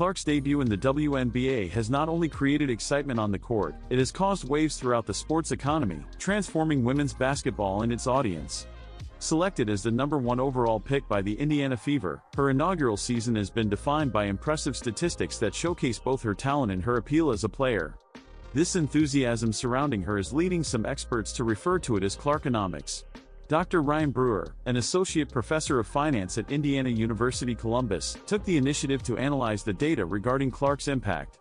Clark's debut in the WNBA has not only created excitement on the court, it has caused waves throughout the sports economy, transforming women's basketball and its audience. Selected as the #1 overall pick by the Indiana Fever, her inaugural season has been defined by impressive statistics that showcase both her talent and her appeal as a player. This enthusiasm surrounding her is leading some experts to refer to it as Clarkonomics. Dr. Ryan Brewer, an associate professor of finance at Indiana University Columbus, took the initiative to analyze the data regarding Clark's impact.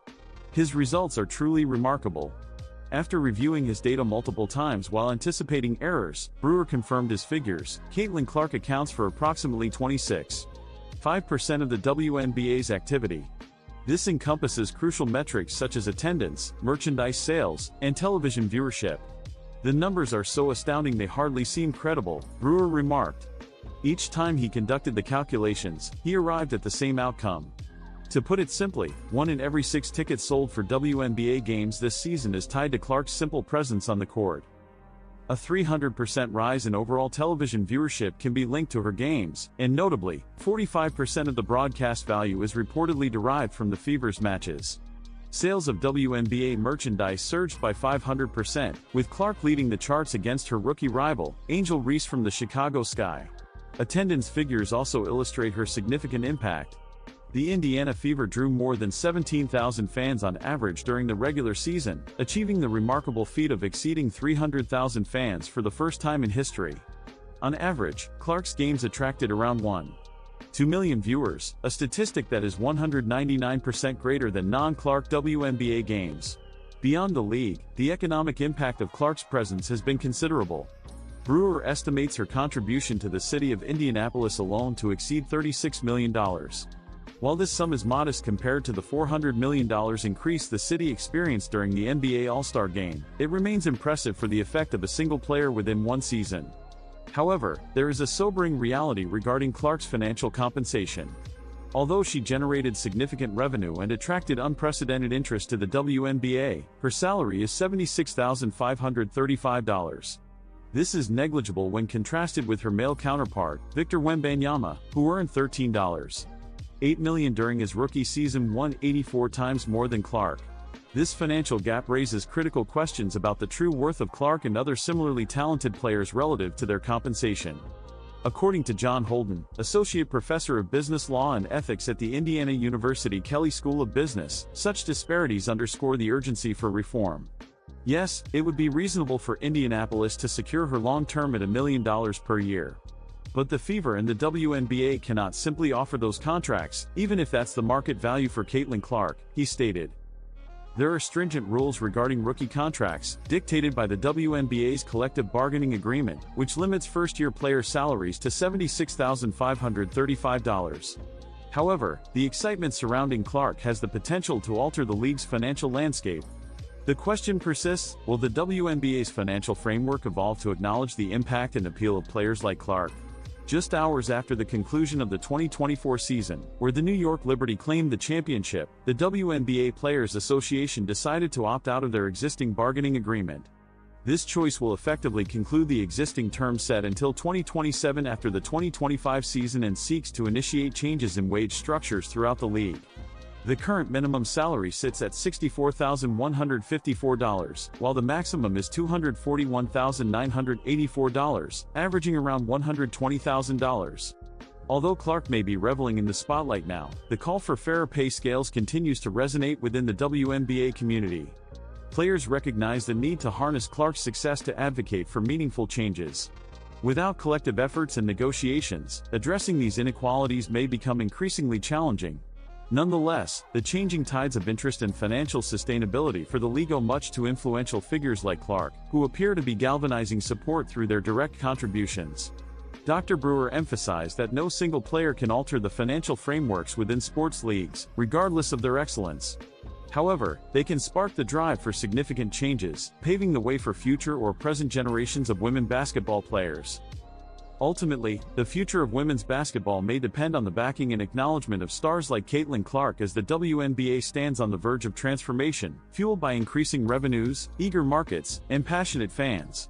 His results are truly remarkable. After reviewing his data multiple times while anticipating errors, Brewer confirmed his figures. Caitlin Clark accounts for approximately 26.5% of the WNBA's activity. This encompasses crucial metrics such as attendance, merchandise sales, and television viewership. The numbers are so astounding they hardly seem credible, Brewer remarked. Each time he conducted the calculations, he arrived at the same outcome. To put it simply, 1 in every 6 tickets sold for WNBA games this season is tied to Clark's simple presence on the court. A 300% rise in overall television viewership can be linked to her games, and notably, 45% of the broadcast value is reportedly derived from the Fever's matches. Sales of WNBA merchandise surged by 500%, with Clark leading the charts against her rookie rival, Angel Reese from the Chicago Sky. Attendance figures also illustrate her significant impact. The Indiana Fever drew more than 17,000 fans on average during the regular season, achieving the remarkable feat of exceeding 300,000 fans for the first time in history. On average, Clark's games attracted around 1.2 million viewers, a statistic that is 199% greater than non-Clark WNBA games. Beyond the league, the economic impact of Clark's presence has been considerable. Brewer estimates her contribution to the city of Indianapolis alone to exceed $36 million. While this sum is modest compared to the $400 million increase the city experienced during the NBA All-Star Game, it remains impressive for the effect of a single player within one season. However, there is a sobering reality regarding Clark's financial compensation. Although she generated significant revenue and attracted unprecedented interest to the WNBA, her salary is $76,535. This is negligible when contrasted with her male counterpart, Victor Wembanyama, who earned $13.8 million during his rookie season, 184 times more than Clark. This financial gap raises critical questions about the true worth of Clark and other similarly talented players relative to their compensation. According to John Holden, Associate Professor of Business Law and Ethics at the Indiana University Kelley School of Business, such disparities underscore the urgency for reform. Yes, it would be reasonable for Indianapolis to secure her long-term at $1 million per year. But the Fever and the WNBA cannot simply offer those contracts, even if that's the market value for Caitlin Clark, he stated. There are stringent rules regarding rookie contracts, dictated by the WNBA's collective bargaining agreement, which limits first-year player salaries to $76,535. However, the excitement surrounding Clark has the potential to alter the league's financial landscape. The question persists, will the WNBA's financial framework evolve to acknowledge the impact and appeal of players like Clark? Just hours after the conclusion of the 2024 season, where the New York Liberty claimed the championship, the WNBA Players Association decided to opt out of their existing bargaining agreement. This choice will effectively conclude the existing term set until 2027 after the 2025 season and seeks to initiate changes in wage structures throughout the league. The current minimum salary sits at $64,154, while the maximum is $241,984, averaging around $120,000. Although Clark may be reveling in the spotlight now, the call for fairer pay scales continues to resonate within the WNBA community. Players recognize the need to harness Clark's success to advocate for meaningful changes. Without collective efforts and negotiations, addressing these inequalities may become increasingly challenging. Nonetheless, the changing tides of interest and financial sustainability for the league owe much to influential figures like Clark, who appear to be galvanizing support through their direct contributions. Dr. Brewer emphasized that no single player can alter the financial frameworks within sports leagues, regardless of their excellence. However, they can spark the drive for significant changes, paving the way for future or present generations of women basketball players. Ultimately, the future of women's basketball may depend on the backing and acknowledgement of stars like Caitlin Clark as the WNBA stands on the verge of transformation, fueled by increasing revenues, eager markets, and passionate fans.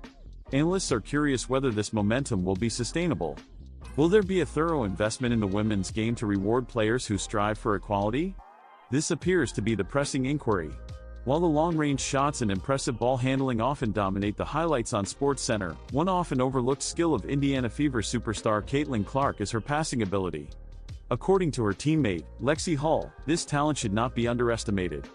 Analysts are curious whether this momentum will be sustainable. Will there be a thorough investment in the women's game to reward players who strive for equality? This appears to be the pressing inquiry. While the long-range shots and impressive ball handling often dominate the highlights on SportsCenter, one often overlooked skill of Indiana Fever superstar Caitlin Clark is her passing ability. According to her teammate, Lexi Hull, this talent should not be underestimated.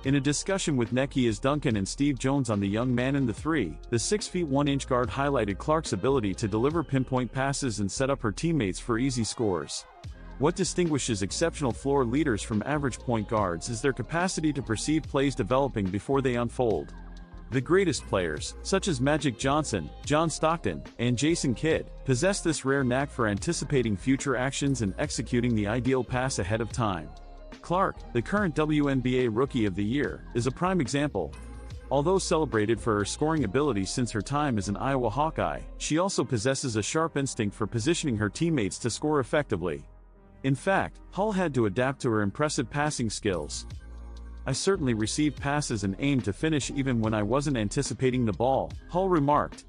In a discussion with Nekias Duncan and Steve Jones on The Young Man in the Three, the 6'1" guard highlighted Clark's ability to deliver pinpoint passes and set up her teammates for easy scores. What distinguishes exceptional floor leaders from average point guards is their capacity to perceive plays developing before they unfold. The greatest players, such as Magic Johnson, John Stockton, and Jason Kidd, possess this rare knack for anticipating future actions and executing the ideal pass ahead of time. Clark, the current WNBA Rookie of the Year, is a prime example. Although celebrated for her scoring ability since her time as an Iowa Hawkeye, she also possesses a sharp instinct for positioning her teammates to score effectively. In fact, Hull had to adapt to her impressive passing skills. "I certainly received passes and aimed to finish even when I wasn't anticipating the ball," Hull remarked.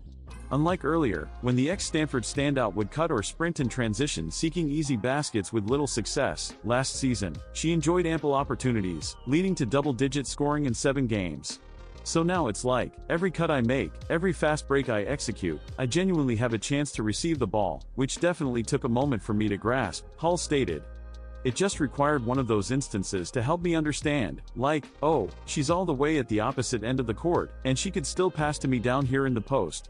Unlike earlier, when the ex-Stanford standout would cut or sprint in transition seeking easy baskets with little success, last season, she enjoyed ample opportunities, leading to double-digit scoring in 7 games. "So now it's like, every cut I make, every fast break I execute, I genuinely have a chance to receive the ball, which definitely took a moment for me to grasp," Hull stated. "It just required one of those instances to help me understand, like, oh, she's all the way at the opposite end of the court, and she could still pass to me down here in the post."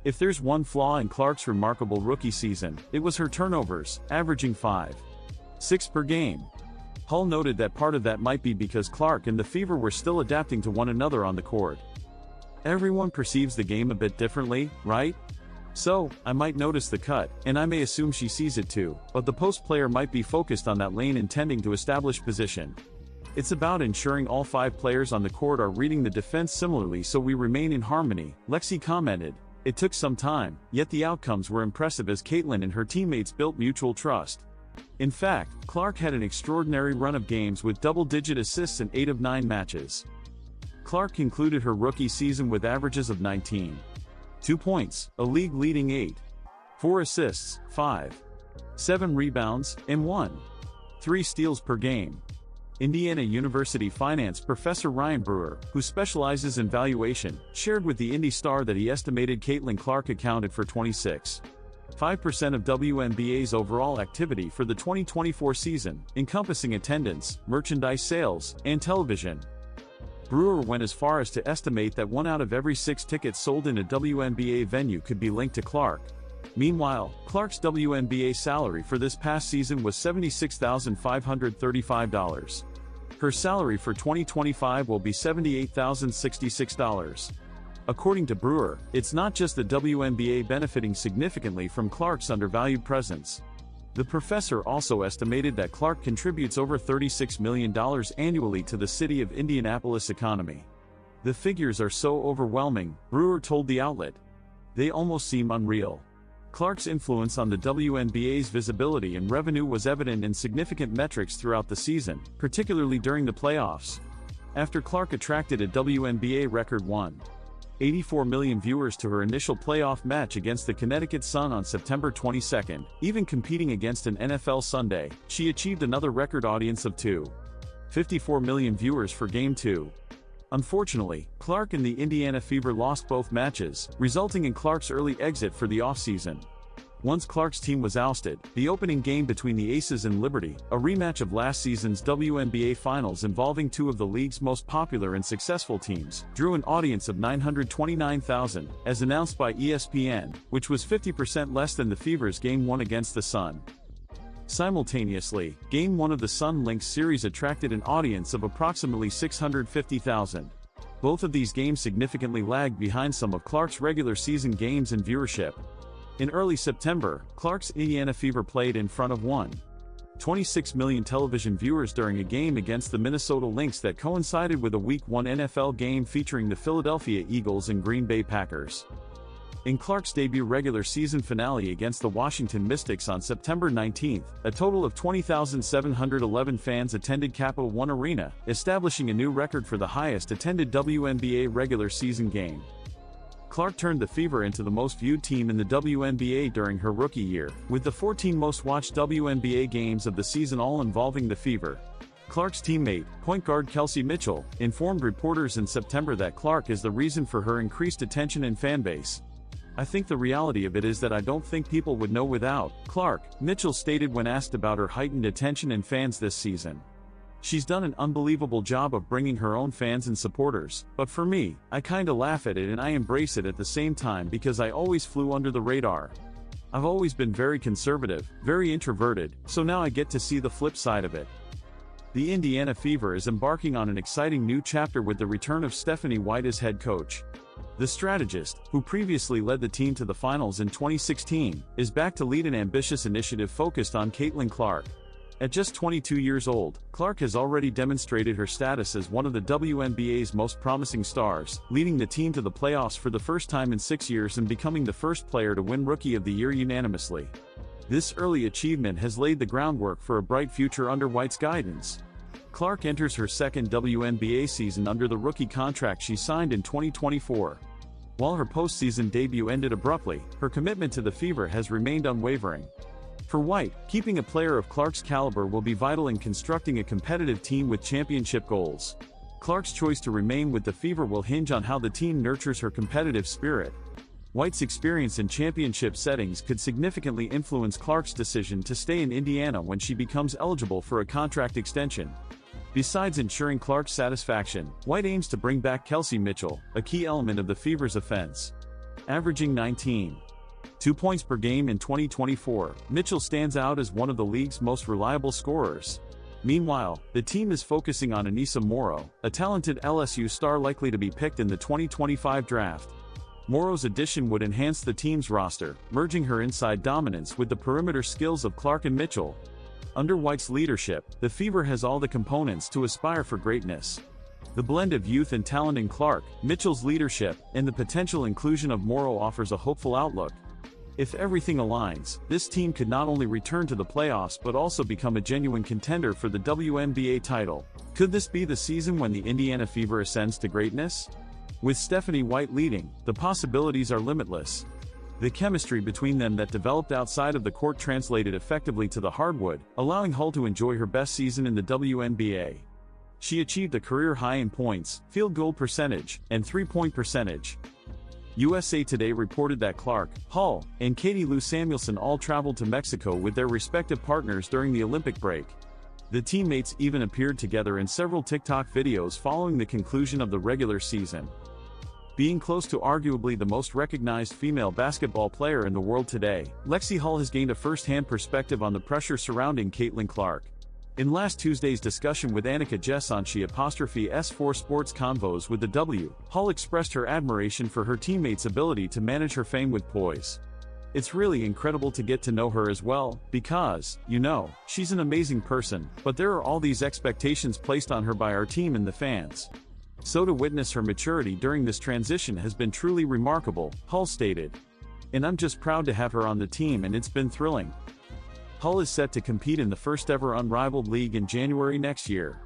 If there's one flaw in Clark's remarkable rookie season, it was her turnovers, averaging 5.6 per game. Hull noted that part of that might be because Clark and the Fever were still adapting to one another on the court. "Everyone perceives the game a bit differently, right? So, I might notice the cut, and I may assume she sees it too, but the post player might be focused on that lane intending to establish position. It's about ensuring all 5 players on the court are reading the defense similarly so we remain in harmony," Lexi commented. "It took some time, yet the outcomes were impressive as Caitlin and her teammates built mutual trust." In fact, Clark had an extraordinary run of games with double-digit assists in 8 of 9 matches. Clark concluded her rookie season with averages of 19.2 points, a league-leading 8.4 assists, 5.7 rebounds, and 1.3 steals per game. Indiana University finance professor Ryan Brewer, who specializes in valuation, shared with the Indy Star that he estimated Caitlin Clark accounted for 26.5% of WNBA's overall activity for the 2024 season, encompassing attendance, merchandise sales, and television. Brewer went as far as to estimate that 1 out of every 6 tickets sold in a WNBA venue could be linked to Clark. Meanwhile, Clark's WNBA salary for this past season was $76,535. Her salary for 2025 will be $78,066. According to Brewer, it's not just the WNBA benefiting significantly from Clark's undervalued presence. The professor also estimated that Clark contributes over $36 million annually to the city of Indianapolis' economy. "The figures are so overwhelming," Brewer told the outlet. "They almost seem unreal." Clark's influence on the WNBA's visibility and revenue was evident in significant metrics throughout the season, particularly during the playoffs. After Clark attracted a WNBA record 1.84 million viewers to her initial playoff match against the Connecticut Sun on September 22, even competing against an NFL Sunday, she achieved another record audience of 2.54 million viewers for Game 2. Unfortunately, Clark and the Indiana Fever lost both matches, resulting in Clark's early exit for the offseason. Once Clark's team was ousted, the opening game between the Aces and Liberty, a rematch of last season's WNBA Finals involving 2 of the league's most popular and successful teams, drew an audience of 929,000, as announced by ESPN, which was 50% less than the Fever's Game 1 against the Sun. Simultaneously, Game 1 of the Sun Lynx series attracted an audience of approximately 650,000. Both of these games significantly lagged behind some of Clark's regular season games in viewership. In early September, Clark's Indiana Fever played in front of 1.26 million television viewers during a game against the Minnesota Lynx that coincided with a Week 1 NFL game featuring the Philadelphia Eagles and Green Bay Packers. In Clark's debut regular season finale against the Washington Mystics on September 19, a total of 20,711 fans attended Capital One Arena, establishing a new record for the highest attended WNBA regular season game. Clark turned the Fever into the most viewed team in the WNBA during her rookie year, with the 14 most watched WNBA games of the season all involving the Fever. Clark's teammate, point guard Kelsey Mitchell, informed reporters in September that Clark is the reason for her increased attention and fanbase. "I think the reality of it is that I don't think people would know without Clark," Mitchell stated when asked about her heightened attention and fans this season. "She's done an unbelievable job of bringing her own fans and supporters, but for me, I kinda laugh at it and I embrace it at the same time because I always flew under the radar. I've always been very conservative, very introverted, so now I get to see the flip side of it." The Indiana Fever is embarking on an exciting new chapter with the return of Stephanie White as head coach. The strategist, who previously led the team to the finals in 2016, is back to lead an ambitious initiative focused on Caitlin Clark. At just 22 years old, Clark has already demonstrated her status as one of the WNBA's most promising stars, leading the team to the playoffs for the first time in 6 years and becoming the first player to win Rookie of the Year unanimously. This early achievement has laid the groundwork for a bright future under White's guidance. Clark enters her second WNBA season under the rookie contract she signed in 2024. While her postseason debut ended abruptly, her commitment to the Fever has remained unwavering. For White, keeping a player of Clark's caliber will be vital in constructing a competitive team with championship goals. Clark's choice to remain with the Fever will hinge on how the team nurtures her competitive spirit. White's experience in championship settings could significantly influence Clark's decision to stay in Indiana when she becomes eligible for a contract extension. Besides ensuring Clark's satisfaction, White aims to bring back Kelsey Mitchell, a key element of the Fever's offense. Averaging 19.2 points per game in 2024, Mitchell stands out as one of the league's most reliable scorers. Meanwhile, the team is focusing on Anissa Morrow, a talented LSU star likely to be picked in the 2025 draft. Morrow's addition would enhance the team's roster, merging her inside dominance with the perimeter skills of Clark and Mitchell. Under White's leadership, the Fever has all the components to aspire for greatness. The blend of youth and talent in Clark, Mitchell's leadership, and the potential inclusion of Morrow offers a hopeful outlook. If everything aligns, this team could not only return to the playoffs but also become a genuine contender for the WNBA title. Could this be the season when the Indiana Fever ascends to greatness? With Stephanie White leading, the possibilities are limitless. The chemistry between them that developed outside of the court translated effectively to the hardwood, allowing Hull to enjoy her best season in the WNBA. She achieved a career high in points, field goal percentage, and three-point percentage. USA Today reported that Clark, Hull, and Katie Lou Samuelson all traveled to Mexico with their respective partners during the Olympic break. The teammates even appeared together in several TikTok videos following the conclusion of the regular season. Being close to arguably the most recognized female basketball player in the world today, Lexi Hull has gained a first-hand perspective on the pressure surrounding Caitlin Clark. In last Tuesday's discussion with Annika Jess on S4 Sports Convos with the W, Hull expressed her admiration for her teammates' ability to manage her fame with poise. "It's really incredible to get to know her as well, because, she's an amazing person, but there are all these expectations placed on her by our team and the fans. So to witness her maturity during this transition has been truly remarkable," Hull stated. "And I'm just proud to have her on the team and it's been thrilling." Hull is set to compete in the first-ever Unrivaled League in January next year.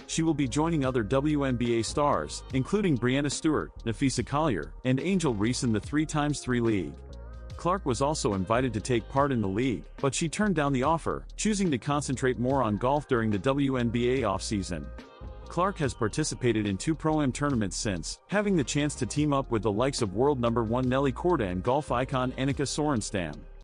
She will be joining other WNBA stars, including Breanna Stewart, Nafisa Collier, and Angel Reese in the 3x3 League. Clark was also invited to take part in the league, but she turned down the offer, choosing to concentrate more on golf during the WNBA offseason. Clark has participated in 2 Pro-Am tournaments since, having the chance to team up with the likes of world number 1 Nelly Korda and golf icon Annika Sorenstam.